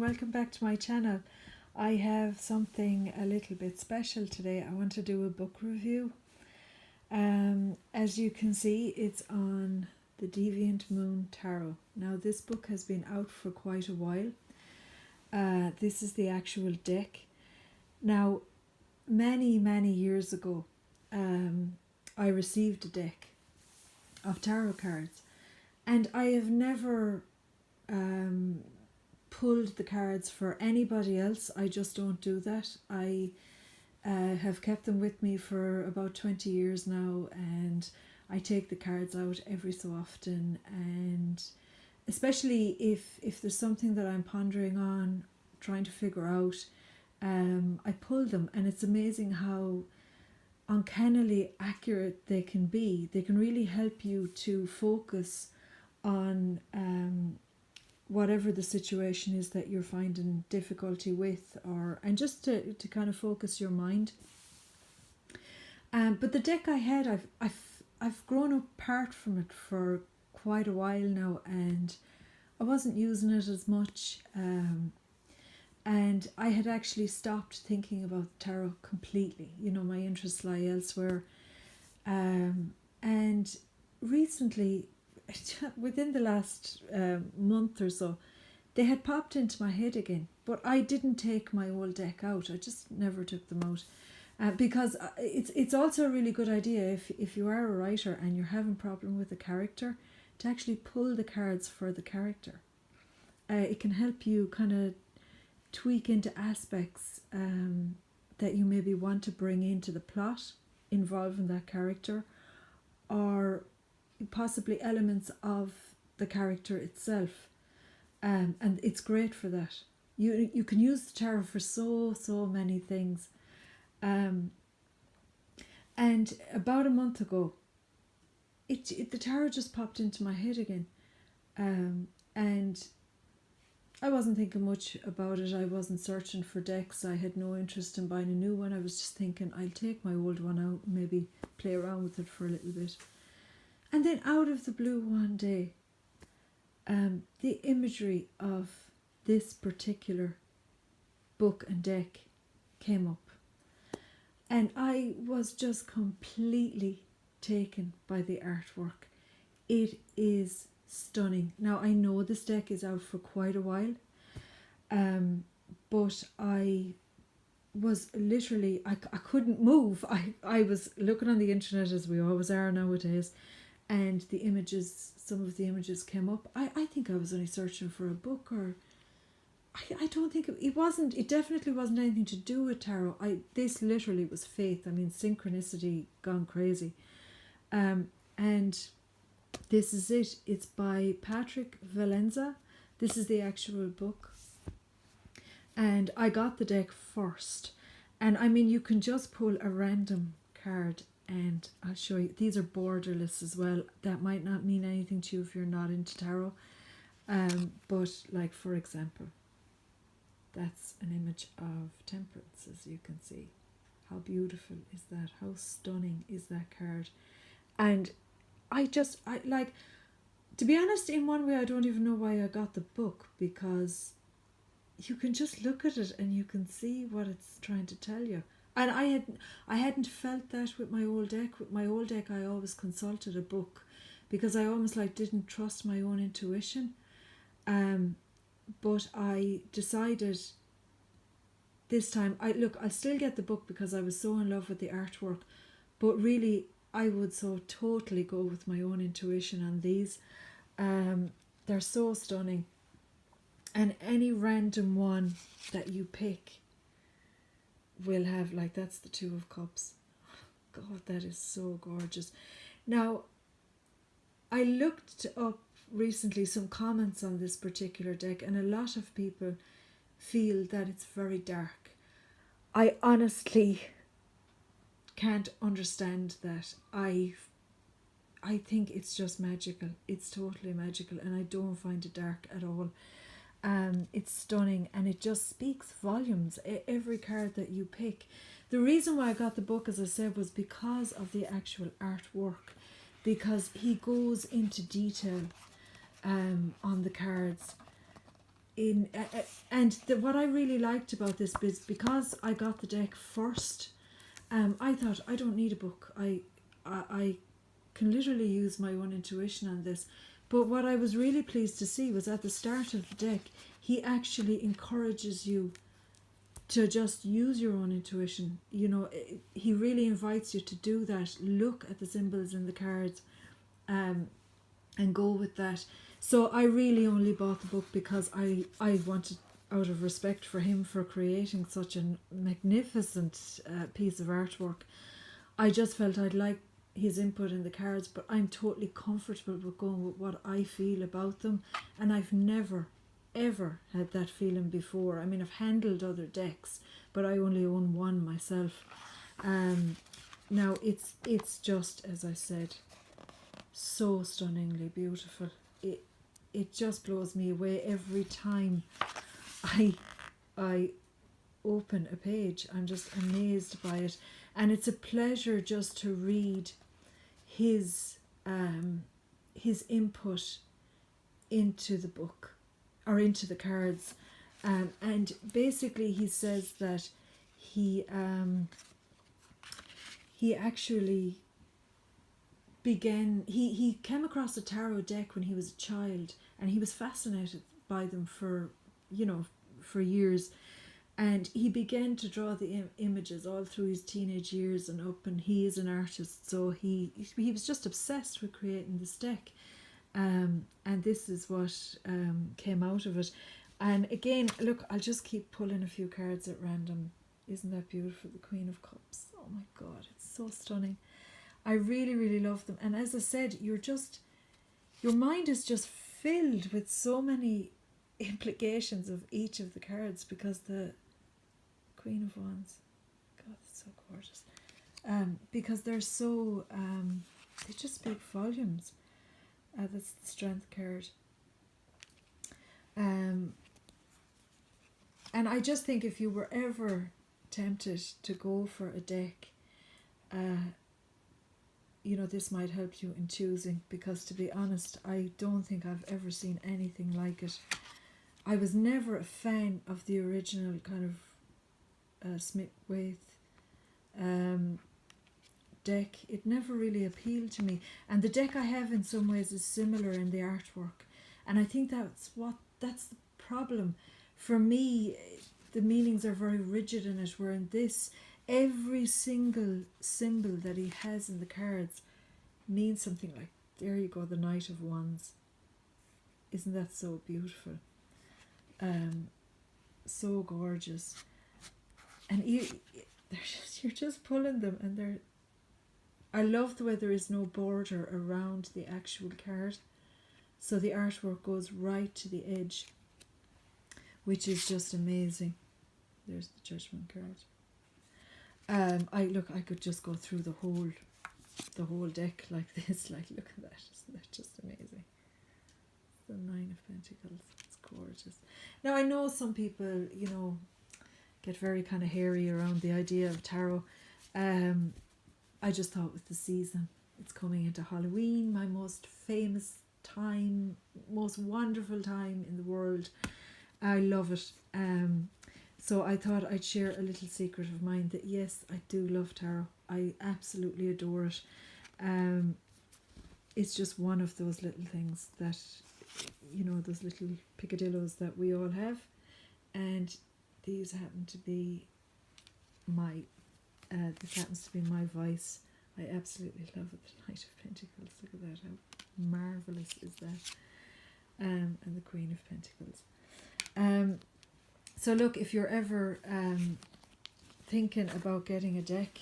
welcome back to my channel. I have something a little bit special today. I want to do a book review. As you can see, it's on the Deviant Moon Tarot. Now this book has been out for quite a while. This is the actual deck. Now many years ago I received a deck of tarot cards, and I have never pulled the cards for anybody else. I just don't do that. I have kept them with me for about 20 years now, and I take the cards out every so often, and especially if there's something that I'm pondering on, trying to figure out, I pull them, and it's amazing how uncannily accurate they can be. They can really help you to focus on whatever the situation is that you're finding difficulty with, and just to kind of focus your mind. But the deck I had, I've grown apart from it for quite a while now, and I wasn't using it as much, and I had actually stopped thinking about tarot completely. You know, my interests lie elsewhere, and recently, within the last month or so, they had popped into my head again, but I didn't take my old deck out. I just never took them out, because it's also a really good idea if you are a writer and you're having a problem with a character, to actually pull the cards for the character. It can help you kind of tweak into aspects that you maybe want to bring into the plot involving that character, or possibly elements of the character itself, and it's great for that. You can use the tarot for so many things, and about a month ago, the tarot just popped into my head again, and I wasn't thinking much about it. I wasn't searching for decks. I had no interest in buying a new one. I was just thinking, I'll take my old one out, maybe play around with it for a little bit. And then out of the blue one day, the imagery of this particular book and deck came up, and I was just completely taken by the artwork. It is stunning. Now I know this deck is out for quite a while, but I was literally, I couldn't move. I was looking on the internet, as we always are nowadays, and the images, some of the images came up. I think I was only searching for a book, or I don't think it definitely wasn't anything to do with tarot. This literally was faith. I mean, synchronicity gone crazy. And this is it. It's by Patrick Valenza. This is the actual book, and I got the deck first. And I mean, you can just pull a random card, and I'll show you. These are borderless as well. That might not mean anything to you if you're not into tarot, but like, for example, that's an image of Temperance, as you can see. How beautiful is that? How stunning is that card? And I like, to be honest, in one way I don't even know why I got the book, because you can just look at it and you can see what it's trying to tell you. And I hadn't felt that with my old deck. With my old deck, I always consulted a book, because I almost like didn't trust my own intuition. But I decided this time, I'll still get the book because I was so in love with the artwork, but really I would so totally go with my own intuition on these. They're so stunning, and any random one that you pick will have, like, that's the Two of Cups. God, that is so gorgeous. Now, I looked up recently some comments on this particular deck, and a lot of people feel that it's very dark. I honestly can't understand that. I think it's just magical. It's totally magical, and I don't find it dark at all. It's stunning, and it just speaks volumes, every card that you pick. The reason why I got the book, as I said, was because of the actual artwork, because he goes into detail on the cards. what I really liked about this is because I got the deck first. I thought I don't need a book. I can literally use my own intuition on this. But what I was really pleased to see was at the start of the deck, he actually encourages you to just use your own intuition. You know, he really invites you to do that. Look at the symbols in the cards, and go with that. So I really only bought the book because I wanted, out of respect for him for creating such a magnificent piece of artwork, I just felt I'd like his input in the cards, but I'm totally comfortable with going with what I feel about them, and I've never ever had that feeling before. I mean, I've handled other decks, but I only own one myself. Now it's just, as I said, so stunningly beautiful. It just blows me away every time I open a page. I'm just amazed by it, and it's a pleasure just to read his input into the book or into the cards, and basically he says that he actually he came across a tarot deck when he was a child, and he was fascinated by them for years, and he began to draw the images all through his teenage years and up, and he is an artist, so he was just obsessed with creating this deck, and this is what came out of it. And again, look, I'll just keep pulling a few cards at random. Isn't that beautiful? The Queen of Cups. Oh my God, it's so stunning. I really, really love them. And as I said, your mind is just filled with so many implications of each of the cards, because the Queen of Wands, God, it's so gorgeous. Because they're so, they just speak volumes. That's the Strength card. And I just think if you were ever tempted to go for a deck, this might help you in choosing, because to be honest, I don't think I've ever seen anything like it. I was never a fan of the original kind of Smith-Waite deck. It never really appealed to me, and the deck I have in some ways is similar in the artwork, and I think that's the problem. For me, the meanings are very rigid in it, where in this, every single symbol that he has in the cards means something. Like, there you go, the Knight of Wands. Isn't that so beautiful? So gorgeous. And you're just pulling them, and I love the way there is no border around the actual card, so the artwork goes right to the edge, which is just amazing. There's the Judgment card. I could just go through the whole deck like this. Like, look at that. Isn't that just amazing? The Nine of Pentacles. It's gorgeous. Now, I know some people, get very kind of hairy around the idea of tarot. I just thought with the season, it's coming into Halloween, my most famous time, most wonderful time in the world. I love it. So I thought I'd share a little secret of mine, that yes, I do love tarot. I absolutely adore it. It's just one of those little things that, those little picadillos that we all have. And these happen to be this happens to be my vice. I absolutely love it. The Knight of Pentacles. Look at that. How marvellous is that? And the Queen of Pentacles. So look, if you're ever thinking about getting a deck,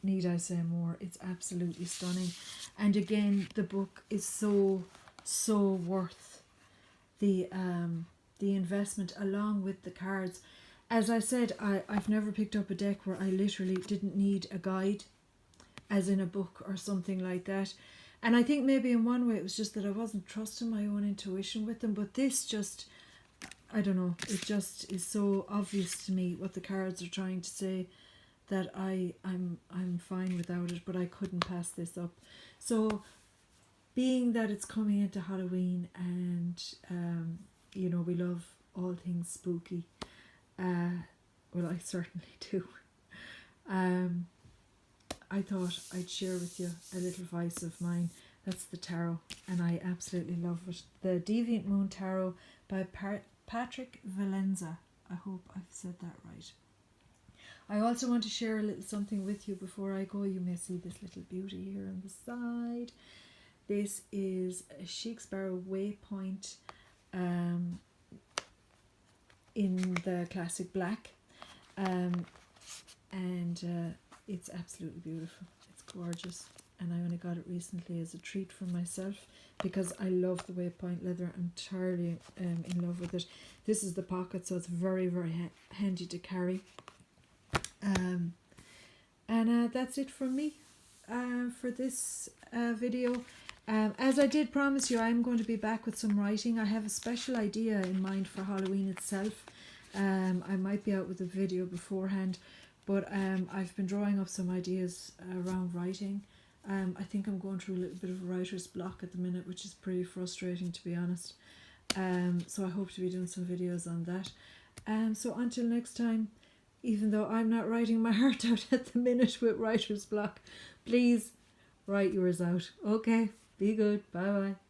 need I say more? It's absolutely stunning. And again, the book is so worth the investment, along with the cards. As I said, I've never picked up a deck where I literally didn't need a guide, as in a book or something like that. And I think maybe in one way it was just that I wasn't trusting my own intuition with them. But this just, I don't know, it just is so obvious to me what the cards are trying to say, that I'm fine without it, but I couldn't pass this up. So being that it's coming into Halloween, and you know, we love all things spooky. Well, I certainly do. I thought I'd share with you a little vice of mine. That's the tarot, and I absolutely love it. The Deviant Moon Tarot by Patrick Valenza. I hope I've said that right. I also want to share a little something with you before I go. You may see this little beauty here on the side. This is a Shakespeare Waypoint in the classic black, and it's absolutely beautiful. It's gorgeous, and I only got it recently as a treat for myself because I love the Waypoint leather. I'm entirely in love with it. This is the pocket, so it's very, very handy to carry. And that's it from me for this video. As I did promise you, I'm going to be back with some writing. I have a special idea in mind for Halloween itself. I might be out with a video beforehand, but I've been drawing up some ideas around writing. I think I'm going through a little bit of a writer's block at the minute, which is pretty frustrating, to be honest. So I hope to be doing some videos on that. So until next time, even though I'm not writing my heart out at the minute with writer's block, please write yours out. Okay, be good. Bye bye.